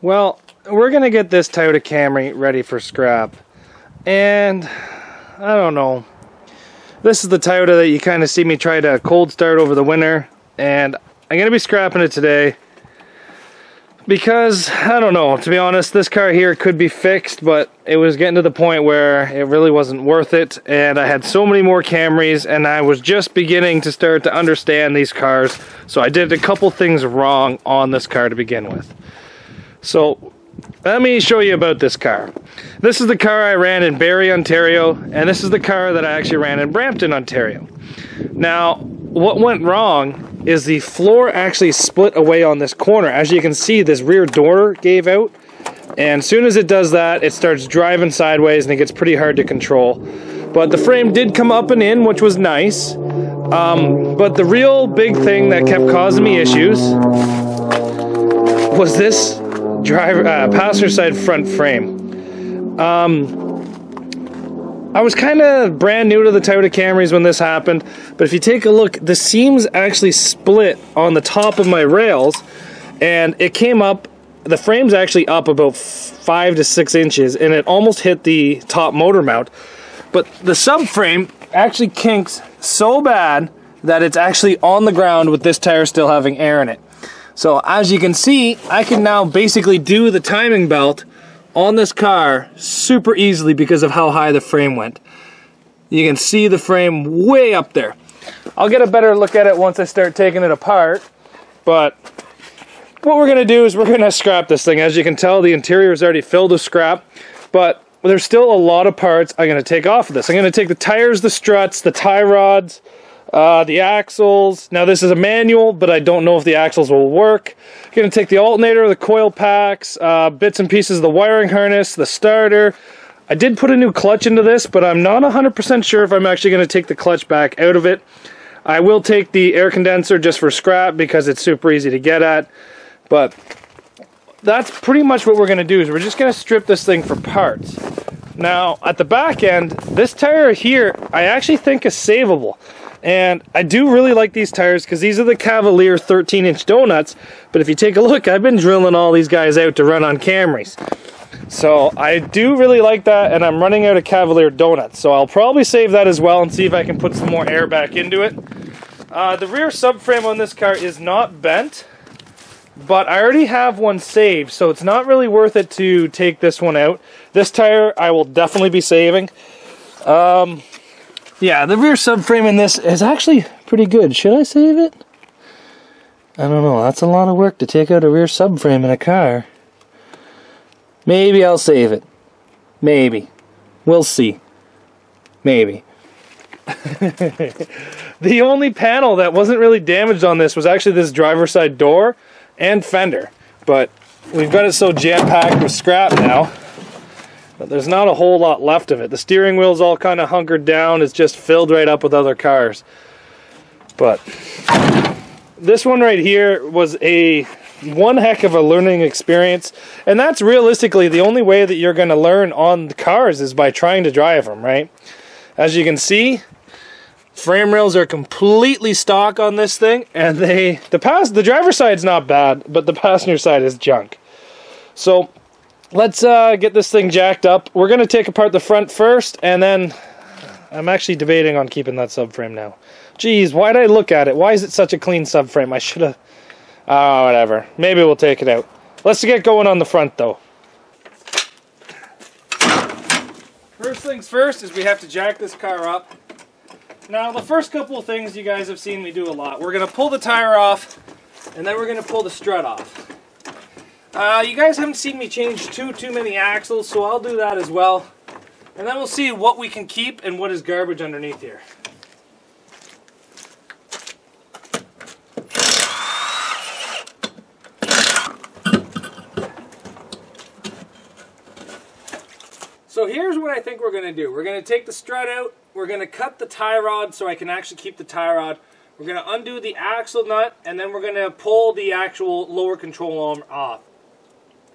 Well, we're gonna get this Toyota Camry ready for scrap, and I don't know. This is the Toyota that you kind of see me try to cold start over the winter, and I'm gonna be scrapping it today because I don't know. To be honest, this car here could be fixed, but it was getting to the point where it really wasn't worth it, and I had so many more Camrys, and I was just beginning to start to understand these cars, so I did a couple things wrong on this car to begin with. So let me show you about this car. This is the car I ran in Barrie, Ontario, and this is the car that I actually ran in Brampton, Ontario. Now, what went wrong is the floor actually split away on this corner. As you can see, this rear door gave out, and as soon as it does that, it starts driving sideways and it gets pretty hard to control. But the frame did come up and in, which was nice. But the real big thing that kept causing me issues was this passenger side front frame. I was kind of brand new to the Toyota Camrys when this happened, but if you take a look, the seams actually split on the top of my rails, and it came up, the frame's actually up about 5 to 6 inches, and it almost hit the top motor mount. But the subframe actually kinks so bad that it's actually on the ground with this tire still having air in it. So as you can see, I can now basically do the timing belt on this car super easily because of how high the frame went. You can see the frame way up there. I'll get a better look at it once I start taking it apart, but what we're gonna do is we're gonna scrap this thing. As you can tell, the interior is already filled with scrap, but there's still a lot of parts I'm gonna take off of this. I'm gonna take the tires, the struts, the tie rods, the axles. Now this is a manual, but I don't know if the axles will work. I'm going to take the alternator, the coil packs, bits and pieces of the wiring harness, the starter. I did put a new clutch into this, but I'm not 100% sure if I'm actually going to take the clutch back out of it. I will take the air condenser just for scrap because it's super easy to get at. But that's pretty much what we're going to do, is we're just going to strip this thing for parts. Now at the back end, this tire here I actually think is savable. And I do really like these tires because these are the Cavalier 13-inch donuts. But if you take a look, I've been drilling all these guys out to run on Camrys. So I do really like that, and I'm running out of Cavalier donuts. So I'll probably save that as well and see if I can put some more air back into it. The rear subframe on this car is not bent, but I already have one saved, so it's not really worth it to take this one out. This tire I will definitely be saving. Yeah, the rear subframe in this is actually pretty good. Should I save it? I don't know. That's a lot of work to take out a rear subframe in a car. Maybe I'll save it. Maybe. We'll see. Maybe. The only panel that wasn't really damaged on this was actually this driver's side door and fender. But we've got it so jam-packed with scrap now. But there's not a whole lot left of it. The steering wheel's all kind of hunkered down. It's just filled right up with other cars. But this one right here was one heck of a learning experience. And that's realistically the only way that you're going to learn on the cars is by trying to drive them, right? As you can see, frame rails are completely stock on this thing. And the driver's side's not bad, but the passenger side is junk. So let's get this thing jacked up. We're going to take apart the front first, and then I'm actually debating on keeping that subframe now. Geez, why did I look at it? Why is it such a clean subframe? I should have... Oh, whatever. Maybe we'll take it out. Let's get going on the front, though. First things first is we have to jack this car up. Now, the first couple of things you guys have seen me do a lot. We're going to pull the tire off, and then we're going to pull the strut off. You guys haven't seen me change too many axles, so I'll do that as well. And then we'll see what we can keep and what is garbage underneath here. So here's what I think we're going to do. We're going to take the strut out, we're going to cut the tie rod so I can actually keep the tie rod. We're going to undo the axle nut, and then we're going to pull the actual lower control arm off.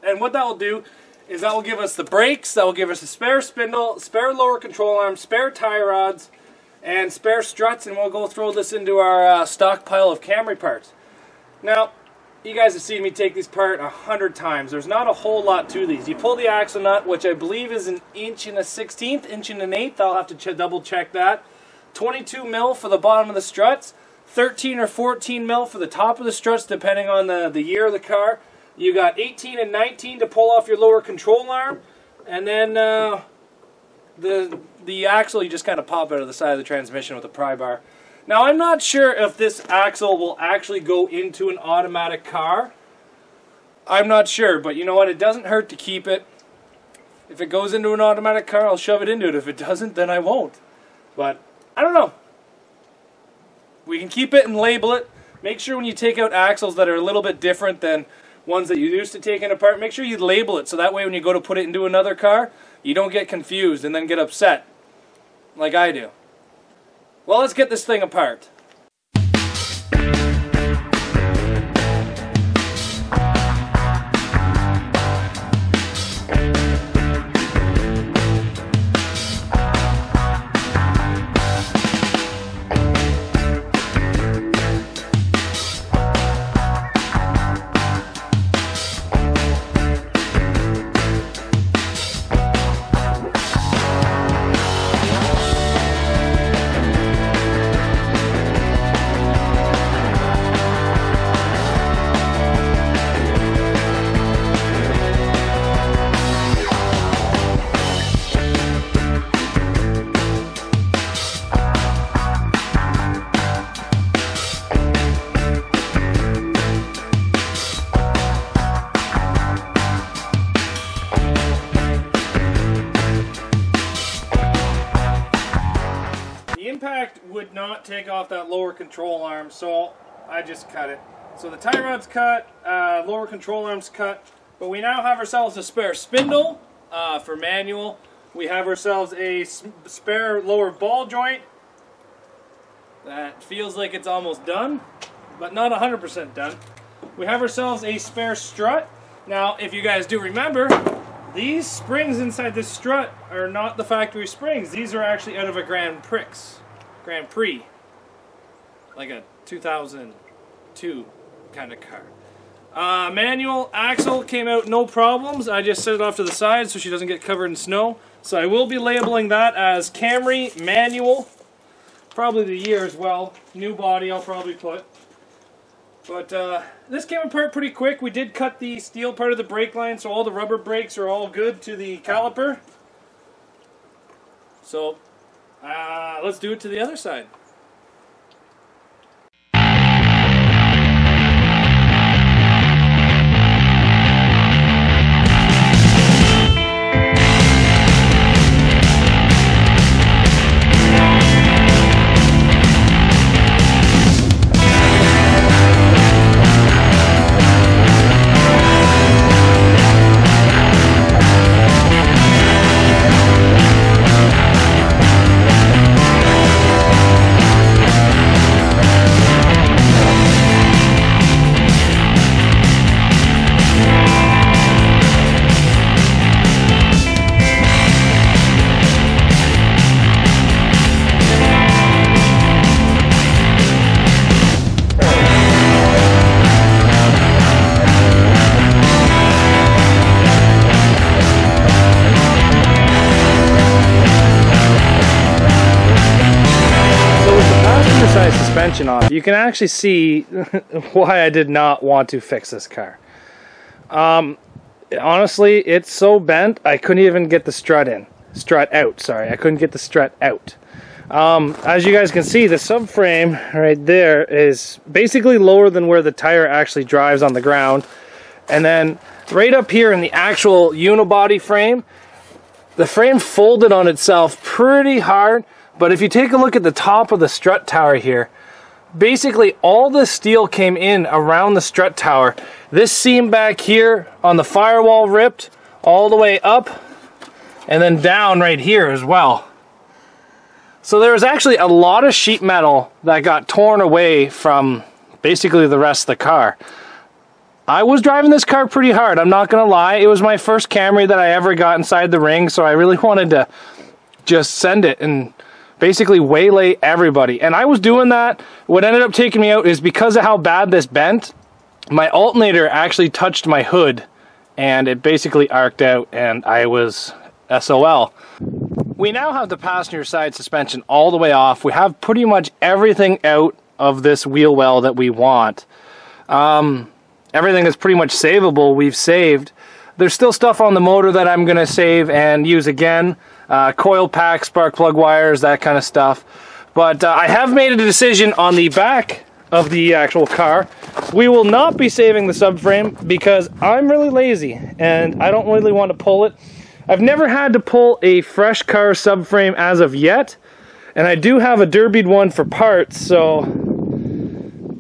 And what that will do is that will give us the brakes, that will give us a spare spindle, spare lower control arm, spare tie rods, and spare struts, and we'll go throw this into our stockpile of Camry parts. Now, you guys have seen me take these apart 100 times. There's not a whole lot to these. You pull the axle nut, which I believe is 1 1/16", 1 1/8". I'll have to double check that. 22 mil for the bottom of the struts. 13 or 14 mil for the top of the struts, depending on the year of the car. You got 18 and 19 to pull off your lower control arm, and then the axle you just kind of pop out of the side of the transmission with a pry bar. Now I'm not sure if this axle will actually go into an automatic car. I'm not sure, but you know what? It doesn't hurt to keep it. If it goes into an automatic car, I'll shove it into it. If it doesn't, then I won't. But I don't know. We can keep it and label it. Make sure when you take out axles that are a little bit different than ones that you used to taking apart, make sure you label it so that way when you go to put it into another car, you don't get confused and then get upset like I do. Well, let's get this thing apart. Impact would not take off that lower control arm, so I just cut it. So the tie rod's cut, lower control arm's cut, but we now have ourselves a spare spindle for manual. We have ourselves a spare lower ball joint that feels like it's almost done, but not 100% done. We have ourselves a spare strut. Now, if you guys do remember, these springs inside this strut are not the factory springs. These are actually out of a Grand Prix, like a 2002 kind of car. Manual axle came out no problems. I just set it off to the side so she doesn't get covered in snow. So I will be labeling that as Camry manual. Probably the year as well. New body I'll probably put. But this came apart pretty quick. We did cut the steel part of the brake line, so all the rubber brakes are all good to the caliper. So let's do it to the other side. Suspension off, you can actually see why I did not want to fix this car. Honestly, it's so bent I couldn't even get the strut out. Sorry, I couldn't get the strut out. As you guys can see, the subframe right there is basically lower than where the tire actually drives on the ground, and then right up here in the actual unibody frame, the frame folded on itself pretty hard. But if you take a look at the top of the strut tower here, basically all the steel came in around the strut tower. This seam back here on the firewall ripped all the way up and then down right here as well. So there was actually a lot of sheet metal that got torn away from basically the rest of the car. I was driving this car pretty hard, I'm not gonna lie. It was my first Camry that I ever got inside the ring, so I really wanted to just send it and basically waylay everybody. And I was doing that. What ended up taking me out is because of how bad this bent, my alternator actually touched my hood and it basically arced out and I was SOL. We now have the passenger side suspension all the way off. We have pretty much everything out of this wheel well that we want. Everything is pretty much savable. We've saved. There's still stuff on the motor that I'm going to save and use again. Coil pack, spark plug wires, that kind of stuff. But I have made a decision on the back of the actual car. We will not be saving the subframe because I'm really lazy and I don't really want to pull it. I've never had to pull a fresh car subframe as of yet, and I do have a derbied one for parts, so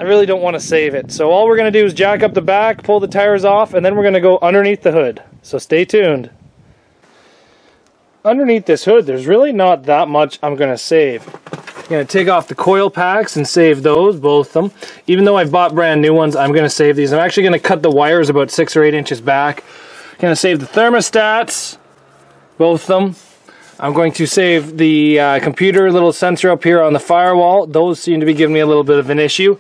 I really don't want to save it. So all we're going to do is jack up the back, pull the tires off, and then we're going to go underneath the hood. So stay tuned. Underneath this hood, there's really not that much I'm going to save. I'm going to take off the coil packs and save those, both of them. Even though I've bought brand new ones, I'm going to save these. I'm actually going to cut the wires about 6 or 8 inches back. I'm going to save the thermostats. Both of them. I'm going to save the computer little sensor up here on the firewall. Those seem to be giving me a little bit of an issue.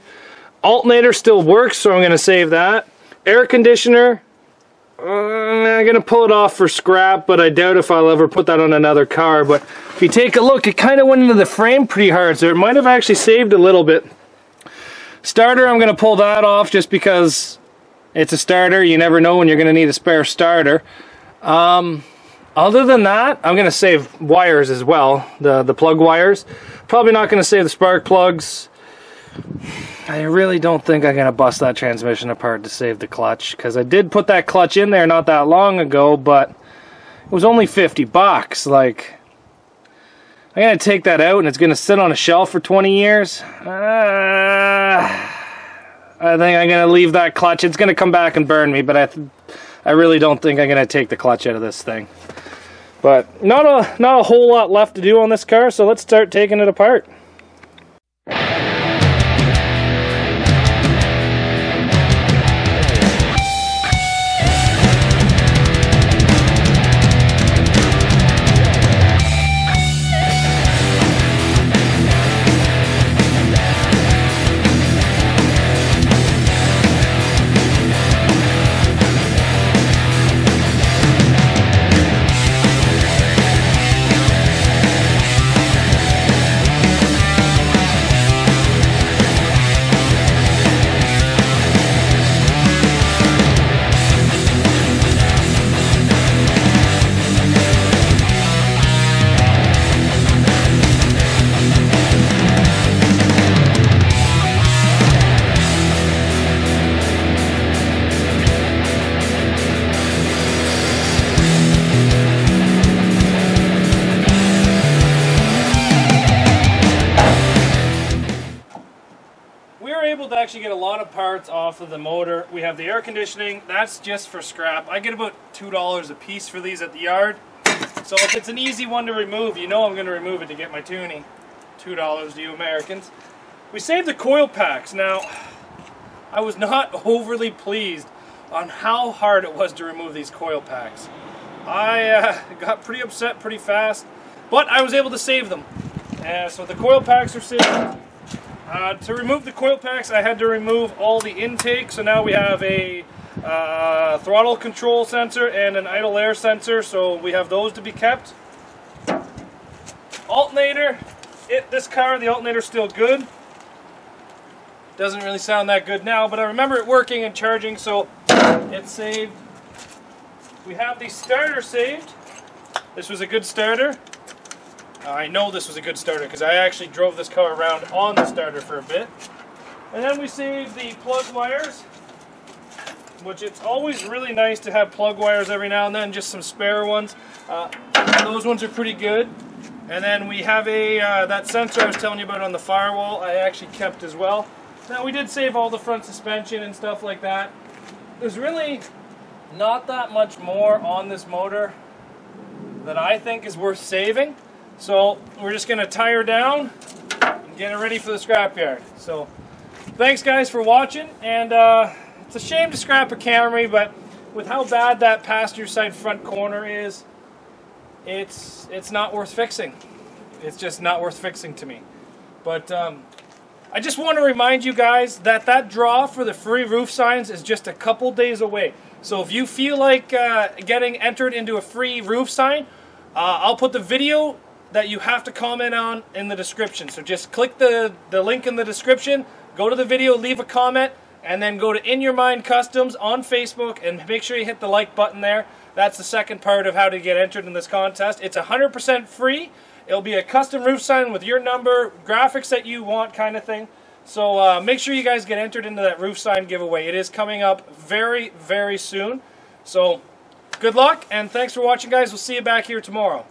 Alternator still works, so I'm going to save that. Air conditioner, I'm going to pull it off for scrap, but I doubt if I'll ever put that on another car. But if you take a look, it kind of went into the frame pretty hard, so it might have actually saved a little bit. Starter, I'm going to pull that off just because it's a starter. You never know when you're going to need a spare starter. Other than that, I'm going to save wires as well, the plug wires. Probably not going to save the spark plugs. I really don't think I'm going to bust that transmission apart to save the clutch, because I did put that clutch in there not that long ago, but it was only 50 bucks. Like, I'm going to take that out and it's going to sit on a shelf for 20 years. I think I'm going to leave that clutch. It's going to come back and burn me, but I really don't think I'm going to take the clutch out of this thing. But not a whole lot left to do on this car, so let's start taking it apart. To actually get a lot of parts off of the motor. We have the air conditioning, that's just for scrap. I get about $2 a piece for these at the yard. So if it's an easy one to remove, you know I'm going to remove it to get my tuning. $2 to you Americans. We saved the coil packs. Now, I was not overly pleased on how hard it was to remove these coil packs. I got pretty upset pretty fast, but I was able to save them. So the coil packs are saved. To remove the coil packs, I had to remove all the intake, so now we have a throttle control sensor and an idle air sensor, so we have those to be kept. Alternator, this car, the alternator's still good. Doesn't really sound that good now, but I remember it working and charging, so it's saved. We have the starter saved. This was a good starter. I know this was a good starter because I actually drove this car around on the starter for a bit. And then we saved the plug wires, which it's always really nice to have plug wires every now and then, just some spare ones. Those ones are pretty good. And then we have that sensor I was telling you about on the firewall, I actually kept as well. Now we did save all the front suspension and stuff like that. There's really not that much more on this motor that I think is worth saving. So we're just going to tie her down and get her ready for the scrapyard. So thanks guys for watching, and it's a shame to scrap a Camry, but with how bad that passenger side front corner is, it's not worth fixing. It's just not worth fixing to me. But I just want to remind you guys that that draw for the free roof signs is just a couple days away. So if you feel like getting entered into a free roof sign, I'll put the video that you have to comment on in the description. So just click the link in the description, go to the video, leave a comment, and then go to In Your Mind Customs on Facebook and make sure you hit the like button there. That's the second part of how to get entered in this contest. It's 100% free. It'll be a custom roof sign with your number, graphics that you want, kind of thing. So make sure you guys get entered into that roof sign giveaway. It is coming up very, very soon. So good luck, and thanks for watching, guys. We'll see you back here tomorrow.